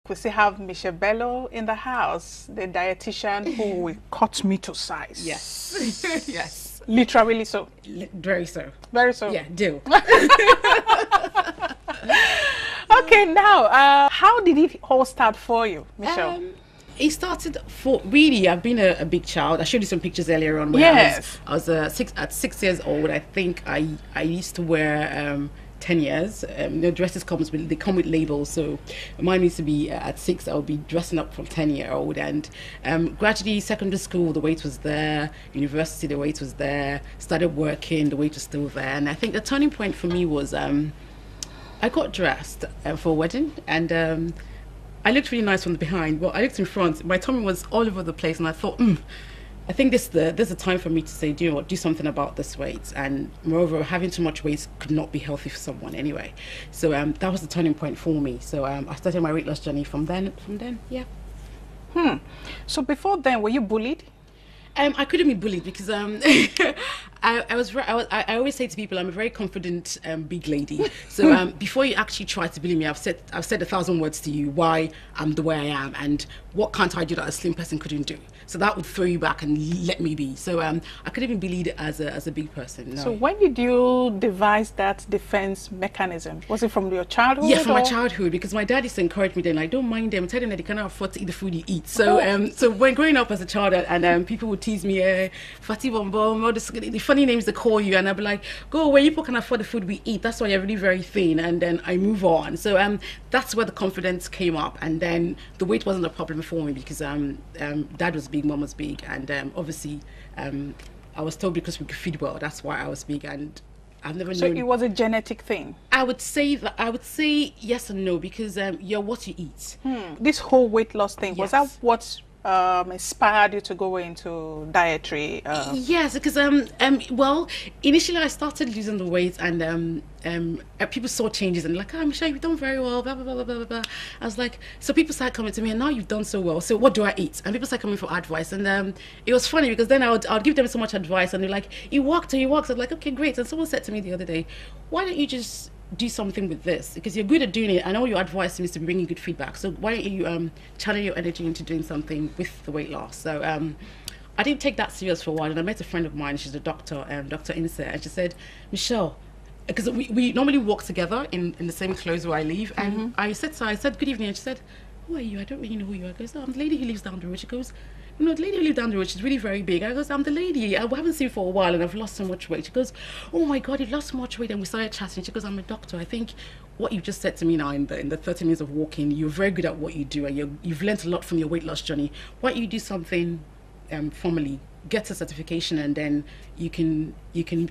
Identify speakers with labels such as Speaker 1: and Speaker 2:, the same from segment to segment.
Speaker 1: We still have Michelle Bello in the house, the dietitian who will cut me to size.
Speaker 2: Yes. Yes.
Speaker 1: Literally so.
Speaker 2: Very so.
Speaker 1: Very so.
Speaker 2: Yeah, do.
Speaker 1: Okay, now, how did it all start for you, Michelle?
Speaker 2: It started for really. I've been a big child. I showed you some pictures earlier on. Where
Speaker 1: Yes.
Speaker 2: I was at 6 years old. I think I used to wear 10 years. Dresses they come with labels. So mine used to be at 6. I would be dressing up from 10-year-old, and gradually secondary school the weight was there. University the weight was there. Started working, the weight was still there. And I think the turning point for me was I got dressed for a wedding, and I looked really nice from the behind. Well, I looked in front. My tummy was all over the place, and I thought, I think there's a time for me to say, do you know what, do something about this weight. And moreover, having too much weight could not be healthy for someone anyway. So that was the turning point for me. So I started my weight loss journey from then. Yeah.
Speaker 1: So before then, were you bullied?
Speaker 2: I couldn't be bullied because I always say to people I'm a very confident big lady. So before you actually try to bully me, I've said 1,000 words to you why I'm the way I am and what can't I do that a slim person couldn't do. So that would throw you back and let me be. So I couldn't even be bullied as a big person. No.
Speaker 1: So when did you devise that defense mechanism? Was it from your childhood?
Speaker 2: Yeah, from my childhood, because my dad used to encourage me then, like, don't mind them, tell them that they cannot afford to eat the food you eat. So so when growing up as a child, and people would tease me, Fatty Bombom, all the funny names they call you, and I'd be like, go away, you people can afford the food we eat, that's why you're really very thin, and then I move on. So that's where the confidence came up, and then the weight wasn't a problem for me because dad was big, mom was big, and obviously I was told because we could feed well, that's why I was big, and I've never known.
Speaker 1: So it was a genetic thing?
Speaker 2: I would say yes and no, because you're what you eat.
Speaker 1: This whole weight loss thing, was
Speaker 2: Yes.
Speaker 1: that what inspired you to go into dietary?
Speaker 2: Yes, because well, initially I started losing the weight, and people saw changes and like, Michelle, you've done very well, blah blah blah blah blah blah. I was like, so people started coming to me, and now you've done so well, so what do I eat? And people started coming for advice, and it was funny because then I would give them so much advice, and they're like, you walked. I'm like, okay, great. And someone said to me the other day, why don't you just do something with this, because you're good at doing it, and all your advice seems to be bringing good feedback, so why don't you channel your energy into doing something with the weight loss? So I didn't take that serious for a while, and I met a friend of mine, she's a doctor, Dr. Inset, and she said, Michelle, because we normally walk together in the same clothes where I live, and I said good evening, and she said, who are you? I don't really know who you are. I goes, I'm the lady who lives down the road. She goes, the lady who lives down the road, she's really very big. I goes, I'm the lady. I haven't seen for a while, and I've lost so much weight. She goes, oh my God, you've lost so much weight. And we started chatting. She goes, I'm a doctor. I think what you've just said to me now in the 30 minutes of walking, you're very good at what you do, and you've learned a lot from your weight loss journey. Why don't you do something formally, get a certification, and then you can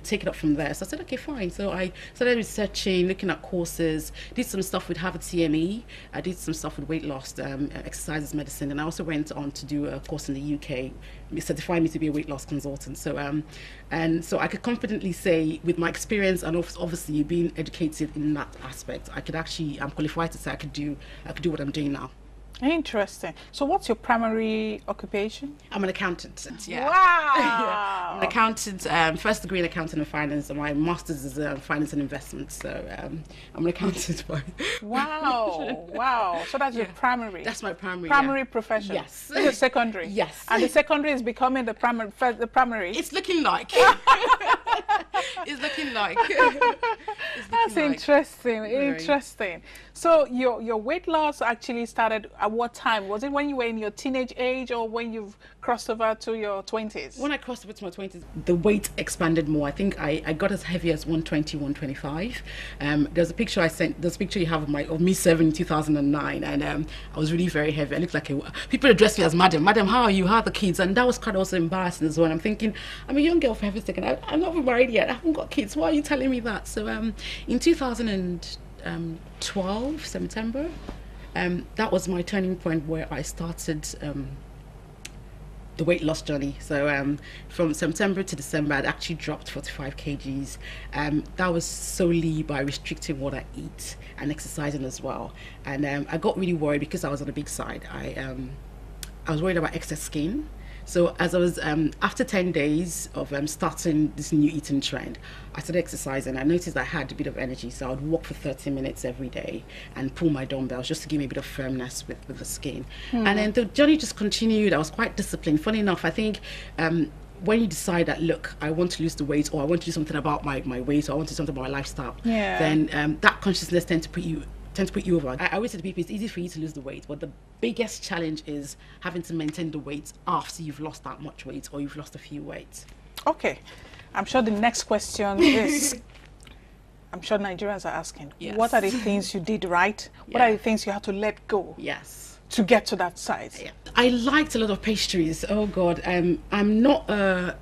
Speaker 2: take it up from there. So I said, okay, fine. So I started researching, looking at courses, did some stuff with Harvard CME, I did some stuff with weight loss, exercises medicine, and I also went on to do a course in the UK, certifying me to be a weight loss consultant. So and so I could confidently say, with my experience and obviously being educated in that aspect, I'm qualified to say I could do what I'm doing now.
Speaker 1: Interesting. So what's your primary occupation?
Speaker 2: I'm an accountant. Yeah.
Speaker 1: Wow.
Speaker 2: I'm an accountant, first degree in accounting and finance, and my master's is finance and investments. So I'm an accountant.
Speaker 1: Wow. Wow. So that's your primary.
Speaker 2: That's my primary.
Speaker 1: Primary profession.
Speaker 2: Yes.
Speaker 1: This is secondary.
Speaker 2: Yes.
Speaker 1: And the secondary is becoming the primary.
Speaker 2: It's looking like. It's looking like.
Speaker 1: That's interesting. Interesting. So your weight loss actually started at what time? Was it when you were in your teenage age, or when you've crossed over to your 20s?
Speaker 2: When I crossed over to my 20s, the weight expanded more. I think I got as heavy as 120, 125. There's a picture I sent. There's a picture you have of me serving in 2009, and I was really very heavy. I looked like people addressed me as madam. Madam, how are you? How are the kids? And that was quite also embarrassing as well. And I'm thinking, I'm a young girl, for heaven's sake, and I'm not even married yet. I haven't got kids. Why are you telling me that? So in 2012, September, that was my turning point where I started the weight loss journey. So from September to December, I'd actually dropped 45 kgs. That was solely by restricting what I eat and exercising as well. And I got really worried because I was on the big side. I was worried about excess skin. So as I was after 10 days of starting this new eating trend, I started exercising. I noticed I had a bit of energy, so I would walk for 30 minutes every day and pull my dumbbells just to give me a bit of firmness with the skin. And then the journey just continued. I was quite disciplined. Funny enough, I think when you decide that, look, I want to lose the weight, or I want to do something about my weight, or I want to do something about my lifestyle, then that consciousness tends to put you over. I always say to people, it's easy for you to lose the weight, but the biggest challenge is having to maintain the weight after you've lost that much weight or you've lost a few weight.
Speaker 1: Okay. I'm sure the next question is, I'm sure Nigerians are asking, what are the things you did right? What are the things you had to let go? To get to that size?
Speaker 2: I liked a lot of pastries. Oh God, I'm not a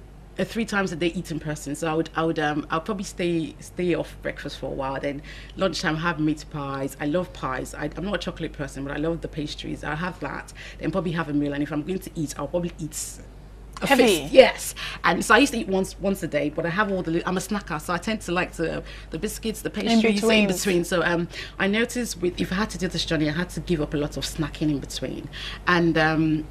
Speaker 2: 3 times a day eating person, so I'll probably stay off breakfast for a while. Then lunchtime have meat pies. I love pies. I'm not a chocolate person, but I love the pastries. I'll have that. Then probably have a meal, and if I'm going to eat, I'll probably eat
Speaker 1: heavy.
Speaker 2: Yes. And so I used to eat once a day, but I have all I'm a snacker, so I tend to like the biscuits, the pastries in between. So I noticed if I had to do this journey, I had to give up a lot of snacking in between, and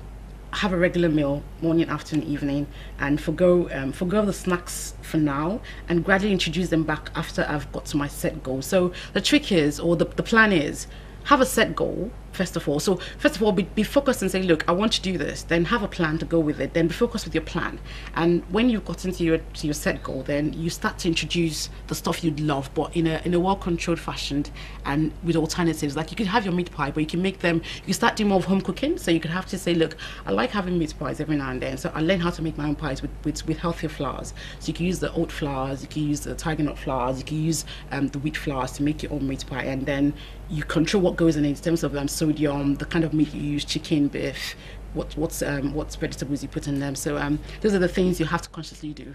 Speaker 2: have a regular meal, morning, afternoon, evening, and forgo the snacks for now, and gradually introduce them back after I've got to my set goal. So the trick is, or the plan is, have a set goal first of all. So first of all, be focused and say, look, I want to do this. Then have a plan to go with it. Then be focused with your plan. And when you've gotten to your set goal, then you start to introduce the stuff you'd love, but in a well-controlled fashion and with alternatives. Like you could have your meat pie, but you can make them. You start doing more of home cooking. So you could have to say, look, I like having meat pies every now and then. So I learn how to make my own pies with healthier flours. So you can use the oat flours, you can use the tiger nut flours, you can use the wheat flours to make your own meat pie, and then you control what goes in terms of sodium, the kind of meat you use, chicken, beef, what vegetables you put in them. So those are the things you have to consciously do.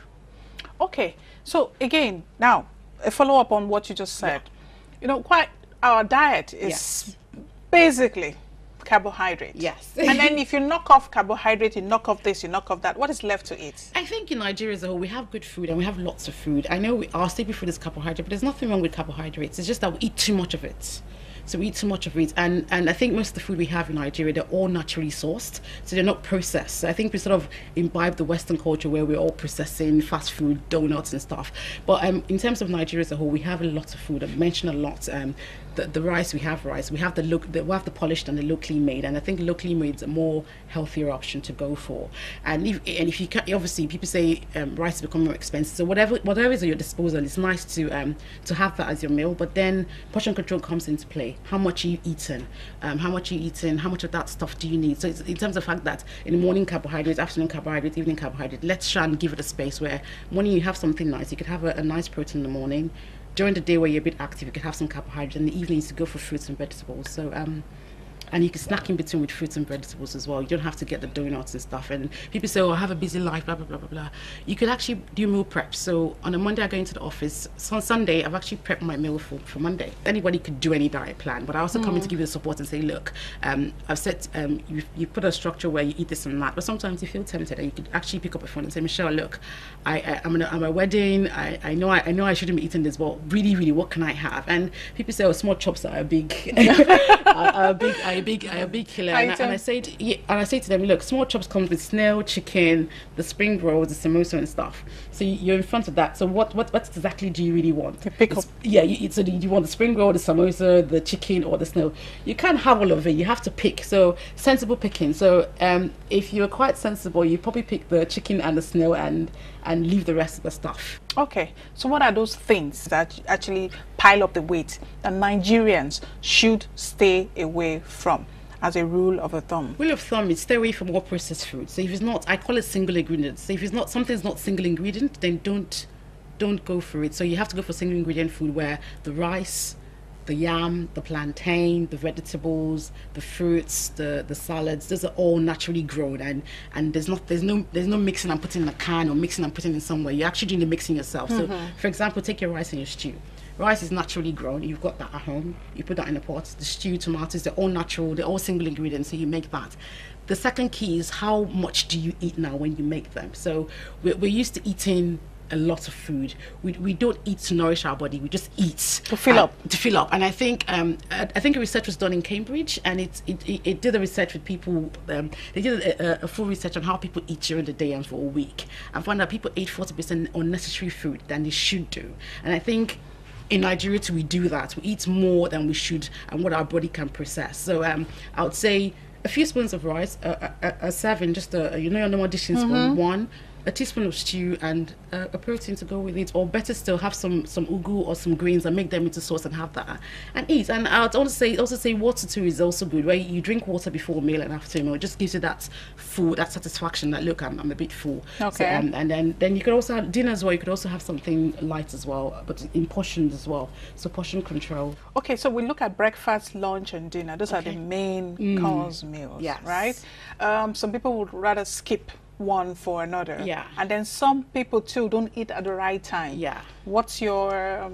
Speaker 1: Okay, so again, now a follow up on what you just said. You know, quite our diet is basically carbohydrate. And then if you knock off carbohydrate, you knock off this, you knock off that, what is left to eat?
Speaker 2: I think in Nigeria as a whole, we have good food and we have lots of food. I know our staple food is carbohydrate, but there's nothing wrong with carbohydrates. It's just that we eat too much of it. So we eat too much of it, and I think most of the food we have in Nigeria, they're all naturally sourced, so they're not processed. So I think we sort of imbibe the Western culture where we're all processing fast food, donuts and stuff. But in terms of Nigeria as a whole, we have a lot of food. I've mentioned a lot. The rice, we have the polished and the locally made, and I think locally made is a more healthier option to go for. And if you can, obviously people say rice is becoming more expensive, so whatever is at your disposal, it's nice to have that as your meal. But then portion control comes into play. How much are you eating? How much of that stuff do you need? So it's in terms of the fact that in the morning carbohydrates, afternoon carbohydrates, evening carbohydrates, let's try and give it a space where morning you have something nice. You could have a nice protein in the morning. During the day where you're a bit active, you could have some carbohydrates. In the evenings, you go for fruits and vegetables. So and you can snack in between with fruits and vegetables as well. You don't have to get the donuts and stuff. And people say, oh, I have a busy life, blah, blah, blah, blah, blah. You could actually do meal prep. So on a Monday, I go into the office. So on Sunday, I've actually prepped my meal for Monday. Anybody could do any diet plan, but I also come in to give you the support and say, look, I've said, you put a structure where you eat this and that, but sometimes you feel tempted and you could actually pick up a phone and say, Michelle, look, I'm at a wedding. I know I shouldn't be eating this, but really, really, what can I have? And people say, oh, small chops are a big, are a big killer. And I say to them, look, small chops comes with snail, chicken, the spring rolls, the samosa and stuff. So you're in front of that. So what exactly do you really want?
Speaker 1: To pick up.
Speaker 2: So do you want the spring roll, the samosa, the chicken, or the snail? You can't have all of it. You have to pick. So sensible picking. So if you're quite sensible, you probably pick the chicken and the snail and leave the rest of the stuff.
Speaker 1: Okay, so what are those things that actually pile up the weight that Nigerians should stay away from as a rule of thumb?
Speaker 2: Rule of thumb is stay away from all processed food. So if it's not, I call it single ingredient. So if it's not, something's not single ingredient, then don't go for it. So you have to go for single ingredient food where the rice, the yam, the plantain, the vegetables, the fruits, the salads, those are all naturally grown, and there's no mixing and putting in a can or mixing and putting in somewhere. You're actually doing the mixing yourself. So for example, take your rice and your stew. Rice is naturally grown. You've got that at home. You put that in a pot. The stew, tomatoes, they're all natural. They're all single ingredients. So you make that. The second key is how much do you eat now when you make them. So we're used to eating a lot of food. We don't eat to nourish our body. We just eat
Speaker 1: to fill up.
Speaker 2: To fill up. And I think a research was done in Cambridge, and it did a research with people. They did a full research on how people eat during the day and for a week, and found that people ate 40% unnecessary food than they should do. And I think in Nigeria too, we do that. We eat more than we should and what our body can process. So I would say a few spoons of rice, a serving, just your normal dishing spoon, one, a teaspoon of stew, and a protein to go with it. Or better still, have some ugu or some greens and make them into sauce and have that and eat. And I would also say water too is also good. Where you drink water before a meal and after a meal, it just gives you that full, that satisfaction that look, I'm a bit full.
Speaker 1: Okay.
Speaker 2: So, and then you could also have dinner as well. You could also have something light as well, but in portions as well. So portion control.
Speaker 1: Okay, so we look at breakfast, lunch, and dinner. Those are the main course meals,
Speaker 2: yes.
Speaker 1: right? Some people would rather skip one for another.
Speaker 2: Yeah.
Speaker 1: And then some people too don't eat at the right time.
Speaker 2: Yeah.
Speaker 1: What's your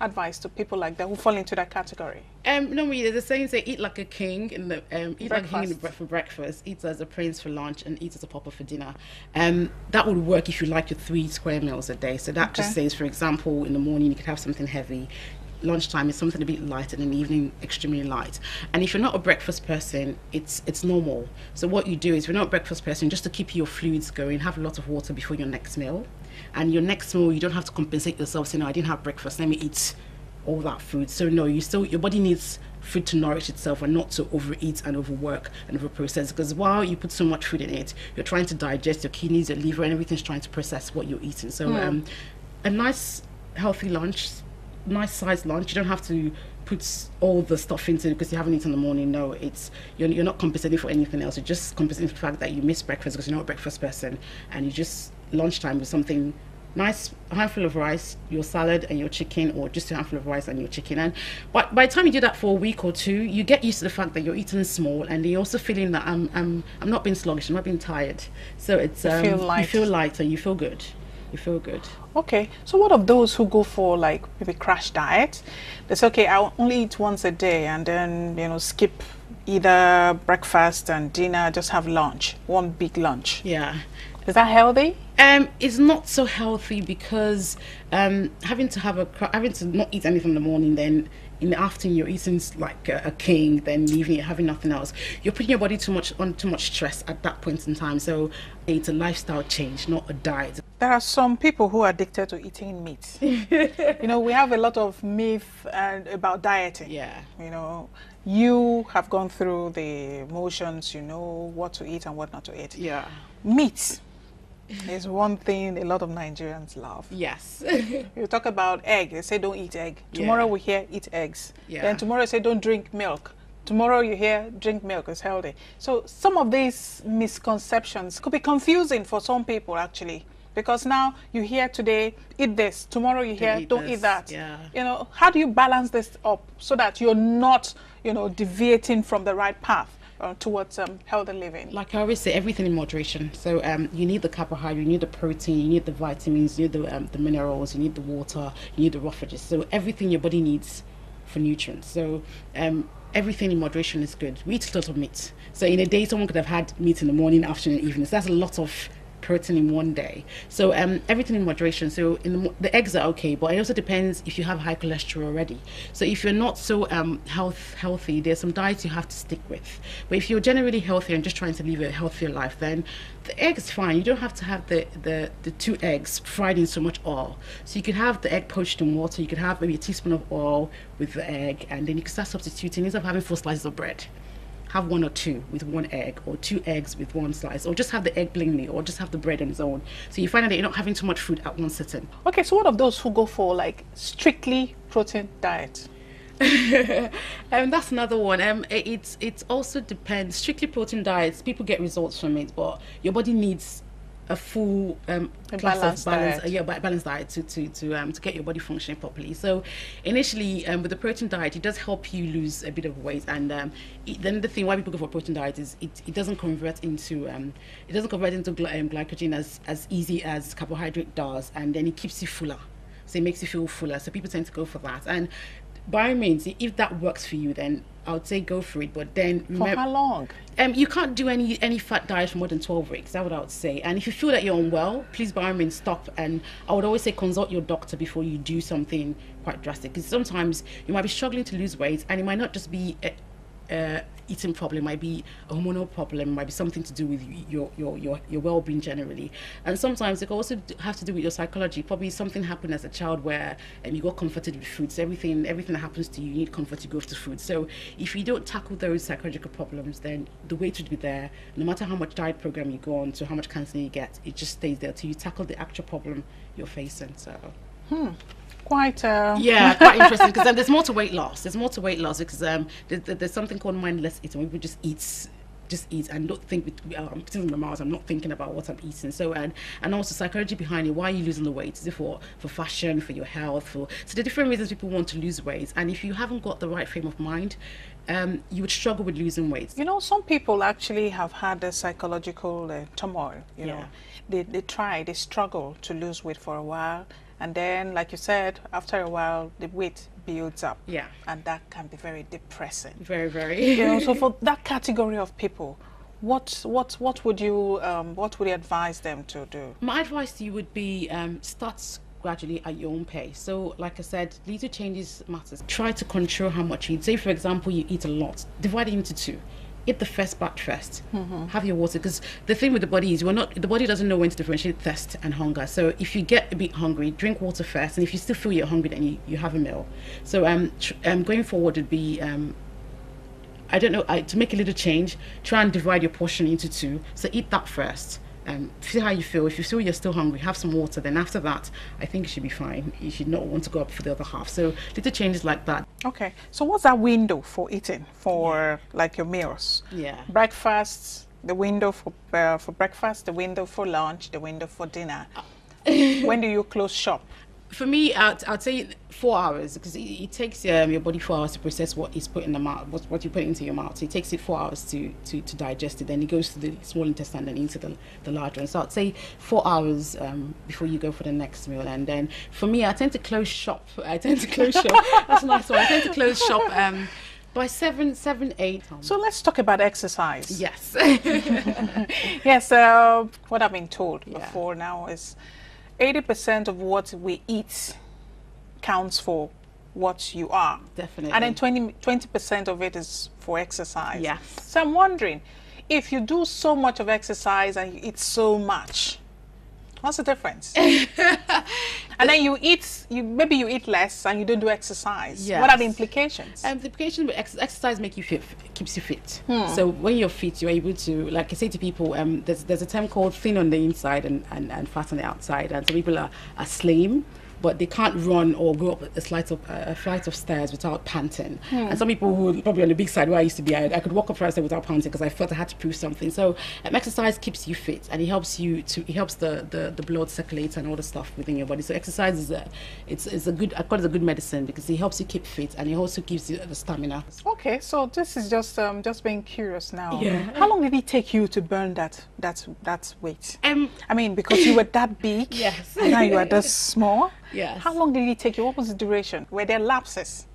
Speaker 1: advice to people like that who fall into that category?
Speaker 2: Normally there's a saying, say, eat like a king in the eat like a king for breakfast, eat as a prince for lunch, and eat as a pauper for dinner. That would work if you like your 3 square meals a day. So that just says, for example, in the morning you could have something heavy. Lunchtime is something a bit light, and in the evening extremely light. And if you're not a breakfast person, it's normal. So what you do is, if you're not a breakfast person, just to keep your fluids going, have a lot of water before your next meal. And your next meal, you don't have to compensate yourself saying, no, I didn't have breakfast, let me eat all that food. So no, your body needs food to nourish itself and not to overeat and overwork and overprocess, because while you put so much food in it, you're trying to digest, your kidneys, your liver, and everything's trying to process what you're eating. So a nice healthy lunch, nice sized lunch. You don't have to put all the stuff into it because you haven't eaten in the morning. No, you're not compensating for anything else. You're just compensating for the fact that you missed breakfast because you're not a breakfast person, and you just lunchtime with something nice, a handful of rice, your salad and your chicken, or just a handful of rice and your chicken. And by the time you do that for a week or two, you get used to the fact that you're eating small, and you're also feeling that I'm not being sluggish, I'm not being tired. So it's you feel light and you feel good. You feel good.
Speaker 1: Okay, so what of those who go for like maybe crash diet? They say, okay, I'll only eat once a day, and then skip either breakfast and dinner, just have lunch, one big lunch.
Speaker 2: Yeah.
Speaker 1: Is that healthy?
Speaker 2: It's not so healthy because having to not eat anything in the morning, then in the afternoon you're eating like a king, then in the evening you're having nothing else. You're putting your body too much stress at that point in time. So it's a lifestyle change, not a diet.
Speaker 1: There are some people who are addicted to eating meat. We have a lot of myth about dieting.
Speaker 2: Yeah.
Speaker 1: You have gone through the motions, you know what to eat and what not to eat.
Speaker 2: Yeah.
Speaker 1: Meat is one thing a lot of Nigerians love.
Speaker 2: Yes.
Speaker 1: You talk about egg, they say don't eat egg. Tomorrow we hear eat eggs.
Speaker 2: Yeah.
Speaker 1: Then tomorrow say don't drink milk. Tomorrow you hear drink milk, is healthy. So some of these misconceptions could be confusing for some people actually. Because now you hear today, eat this. Tomorrow you hear, don't eat that.
Speaker 2: Yeah.
Speaker 1: How do you balance this up so that you're not, deviating from the right path towards healthy living?
Speaker 2: Like I always say, everything in moderation. So you need the carbohydrate, you need the protein, you need the vitamins, you need the minerals, you need the water, you need the roughages. So everything your body needs for nutrients. So everything in moderation is good. We eat a lot of meat. So in a day, someone could have had meat in the morning, afternoon, evening. So that's a lot of protein in one day. So everything in moderation. So the eggs are okay, but it also depends if you have high cholesterol already. So if you're not so healthy, there's some diets you have to stick with. But if you're generally healthy and just trying to live a healthier life, then the egg is fine. You don't have to have the 2 eggs fried in so much oil. So you could have the egg poached in water. You could have maybe a teaspoon of oil with the egg, and then you can start substituting. Instead of having 4 slices of bread, have 1 or 2 with 1 egg, or 2 eggs with 1 slice, or just have the egg plainly, or just have the bread on its own. So you find out that you're not having too much food at one sitting.
Speaker 1: Okay, so what of those who go for like strictly protein diet?
Speaker 2: That's another one. It also depends. Strictly protein diets, people get results from it, but your body needs a full balanced diet to get your body functioning properly. So initially with the protein diet, it does help you lose a bit of weight, and then the thing why people go for protein diet is it doesn't convert into glycogen as easy as carbohydrate does, and then it keeps you fuller. So it makes you feel fuller. So people tend to go for that. And by all means, if that works for you, then I would say go for it. But then
Speaker 1: remember, for how long?
Speaker 2: You can't do any fat diet for more than 12 weeks. That's what I would say. And if you feel that you're unwell, please by all means stop. And I would always say consult your doctor before you do something quite drastic. Because sometimes you might be struggling to lose weight, and it might not just be eating problem, might be a hormonal problem, might be something to do with your well-being generally. And sometimes it can also have to do with your psychology. Probably something happened as a child where you got comforted with food. So everything that happens to you, you need comfort to go to food. So if you don't tackle those psychological problems, then the weight would be there. No matter how much diet program you go on, to how much counseling you get, it just stays there till you tackle the actual problem you're facing. So
Speaker 1: quite
Speaker 2: quite interesting, because there's more to weight loss. There's more to weight loss because there's something called mindless eating. People just eat and don't think I'm putting in my mouth, I'm not thinking about what I'm eating. So and also psychology behind it. Why are you losing the weight? Is it for fashion, for your health, so the different reasons people want to lose weight? And if you haven't got the right frame of mind, you would struggle with losing weight.
Speaker 1: You know, some people actually have had a psychological turmoil. You know, they struggle to lose weight for a while. And then, like you said, after a while, the weight builds up.
Speaker 2: Yeah.
Speaker 1: And that can be very depressing.
Speaker 2: Very, very.
Speaker 1: You know, so for that category of people, what would you advise them to do?
Speaker 2: My advice to you would be start gradually at your own pace. So, like I said, little changes matters. Try to control how much you eat. Say, for example, you eat a lot. Divide it into two. Eat the first batch first. Have your water, because the thing with the body is the body doesn't know when to differentiate thirst and hunger. So if you get a bit hungry, drink water first, and if you still feel you're hungry, then you have a meal. So going forward would be I don't know, to make a little change, try and divide your portion into two. So eat that first. See how you feel. If you feel you're still hungry, have some water. Then after that, I think you should be fine. You should not want to go up for the other half. So little changes like that.
Speaker 1: Okay. So what's that window for eating for like your meals?
Speaker 2: Yeah.
Speaker 1: Breakfast, the window for breakfast, the window for lunch, the window for dinner. When do you close shop?
Speaker 2: For me, I'd say 4 hours, because it takes your body 4 hours to process what is put in the mouth, what you put into your mouth. So it takes it 4 hours to digest it. Then it goes to the small intestine and into the large one. So I'd say 4 hours before you go for the next meal. And then for me, I tend to close shop. That's a nice one. I tend to close shop by 7, 8.
Speaker 1: So let's talk about exercise.
Speaker 2: Yes.
Speaker 1: Yes. What I've been told before now is 80% of what we eat counts for what you are.
Speaker 2: Definitely.
Speaker 1: And then 20% of it is for exercise.
Speaker 2: Yes.
Speaker 1: So I'm wondering, if you do so much of exercise and you eat so much, what's the difference? And then maybe you eat less and you don't do exercise. Yes. What are the implications?
Speaker 2: The implications with exercise keeps you fit. So when you're fit, you're able to, like I say to people, there's a term called thin on the inside and fat on the outside. And some people are slim, but they can't run or go up a flight of stairs without panting. And some people who are probably on the big side where I used to be, I could walk up flight of stairs without panting because I felt I had to prove something. So exercise keeps you fit, and it helps the blood circulate and all the stuff within your body. So exercise is a good medicine, because it helps you keep fit, and it also gives you the stamina.
Speaker 1: Okay, so this is just being curious now.
Speaker 2: Yeah.
Speaker 1: How long did it take you to burn that weight? I mean, because you were that big.
Speaker 2: Yes.
Speaker 1: And now you are this small.
Speaker 2: Yes.
Speaker 1: How long did it take you? What was the duration? Were there lapses?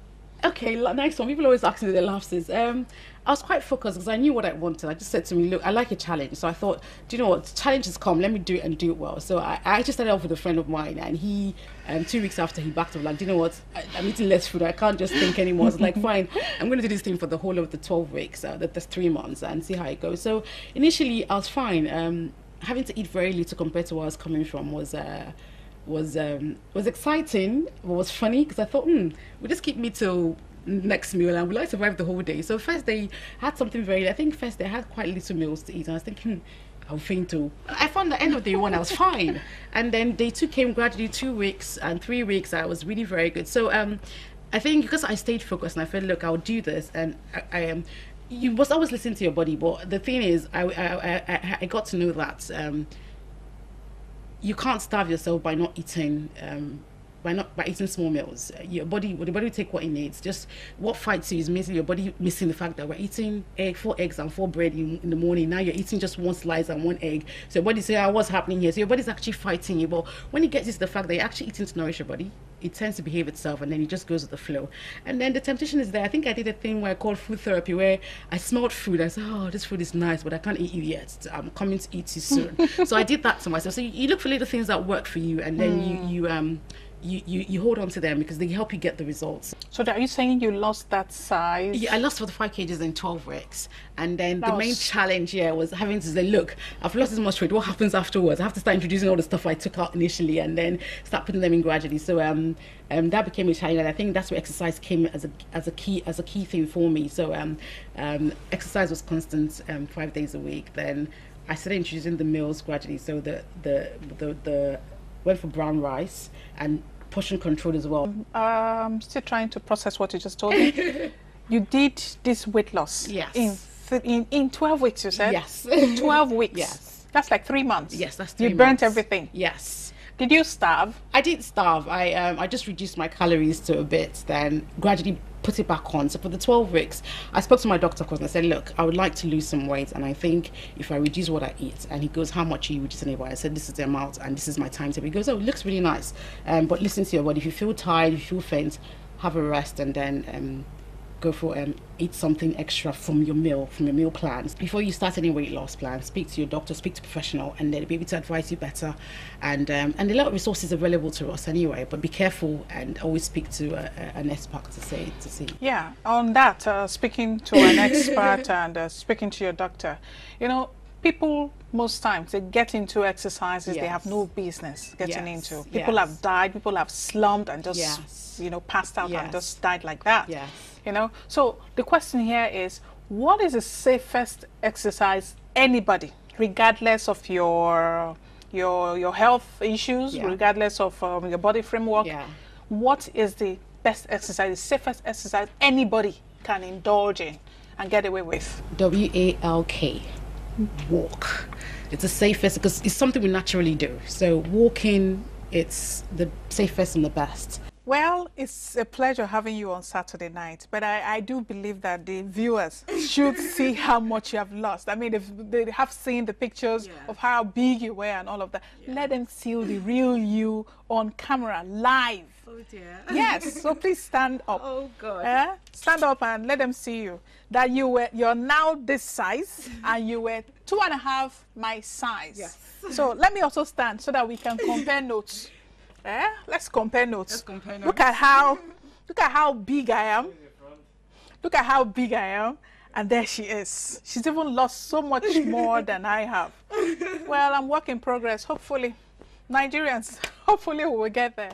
Speaker 2: Okay, nice one. People always ask me the lapses. I was quite focused because I knew what I wanted. I just said to me, look, I like a challenge. So I thought, do you know what? Challenges come. Let me do it and do it well. So I just started off with a friend of mine, and he, 2 weeks after, he backed up, like, do you know what? I'm eating less food. I can't just think anymore. I was like, fine, I'm going to do this thing for the whole of the 12 weeks. That's 3 months, and see how it goes. So initially, I was fine. Having to eat very little compared to where I was coming from was exciting, but was funny, because I thought, we just keep me till next meal and we'll like survive the whole day. So first day I had something first day I had quite little meals to eat, and I was thinking, I'll faint too. I found the end of day 1 I was fine, and then day 2 came gradually. 2 weeks and 3 weeks I was really very good. So I think because I stayed focused and I felt, look, I'll do this, and I am. You must always listen to your body, but the thing is, I got to know that you can't starve yourself by not eating by eating small meals. The body will take what it needs. Just what fights you is missing your body missing the fact that we're eating 4 eggs and 4 bread in the morning. Now you're eating just 1 slice and 1 egg. So your body say, oh, what's happening here? So your body's actually fighting you. But when it gets to the fact that you're actually eating to nourish your body, it tends to behave itself, and then it just goes with the flow. And then the temptation is there. I think I did a thing where I called food therapy, where I smelled food. I said, oh, this food is nice, but I can't eat you yet. I'm coming to eat you soon. So I did that to myself. So you look for little things that work for you, and then you hold on to them because they help you get the results.
Speaker 1: So are you saying you lost that size?
Speaker 2: Yeah, I lost 45 kgs in 12 weeks. And then the main challenge here was having to say, look, I've lost this much weight. What happens afterwards? I have to start introducing all the stuff I took out initially and then start putting them in gradually. So that became a challenge. And I think that's where exercise came as a key thing for me. So exercise was constant 5 days a week. Then I started introducing the meals gradually. So the went for brown rice and portion control as well.
Speaker 1: Still trying to process what you just told me. You did this weight loss.
Speaker 2: Yes.
Speaker 1: In 12 weeks, you said?
Speaker 2: Yes.
Speaker 1: 12 weeks.
Speaker 2: Yes.
Speaker 1: That's like 3 months.
Speaker 2: Yes, that's 3 months.
Speaker 1: You burnt everything.
Speaker 2: Yes.
Speaker 1: Did you starve?
Speaker 2: I didn't starve. I just reduced my calories to a bit, then gradually put it back on. So for the 12 weeks, I spoke to my doctor, of course, and I said, look, I would like to lose some weight, and I think if I reduce what I eat. And he goes, how much are you reducing it by? I said, this is the amount, and this is my timetable. He goes, oh, it looks really nice, but listen to your body. If you feel tired, if you feel faint, have a rest, and then go for eat something extra from your meal plans. Before you start any weight loss plan, speak to your doctor, speak to a professional, and they'll be able to advise you better. And a lot of resources available to us anyway, but be careful and always speak to an expert to see.
Speaker 1: Yeah, on that, speaking to an expert and speaking to your doctor, you know, people most times they get into exercises they have no business getting into. People have died, people have slumped and just you know, passed out and just died like that. You know, so the question here is, what is the safest exercise anybody, regardless of your health issues, regardless of your body framework, what is the best exercise, the safest exercise anybody can indulge in and get away with?
Speaker 2: WALK. Walk. It's the safest because it's something we naturally do. So walking, it's the safest and the best.
Speaker 1: Well, it's a pleasure having you on Saturday night, but I do believe that the viewers should see how much you have lost. I mean, if they have seen the pictures of how big you were and all of that. Let them see the real you on camera, live.
Speaker 2: Oh dear.
Speaker 1: Yes, so please stand up.
Speaker 2: Oh God.
Speaker 1: Stand up and let them see you. That you're now this size and you were 2.5 my size. Yes. So let me also stand so that we can compare notes. Let's compare notes. Look at how big I am. Look at how big I am. And there she is. She's even lost so much more than I have. Well, I'm work in progress. Hopefully, Nigerians, hopefully we will get there.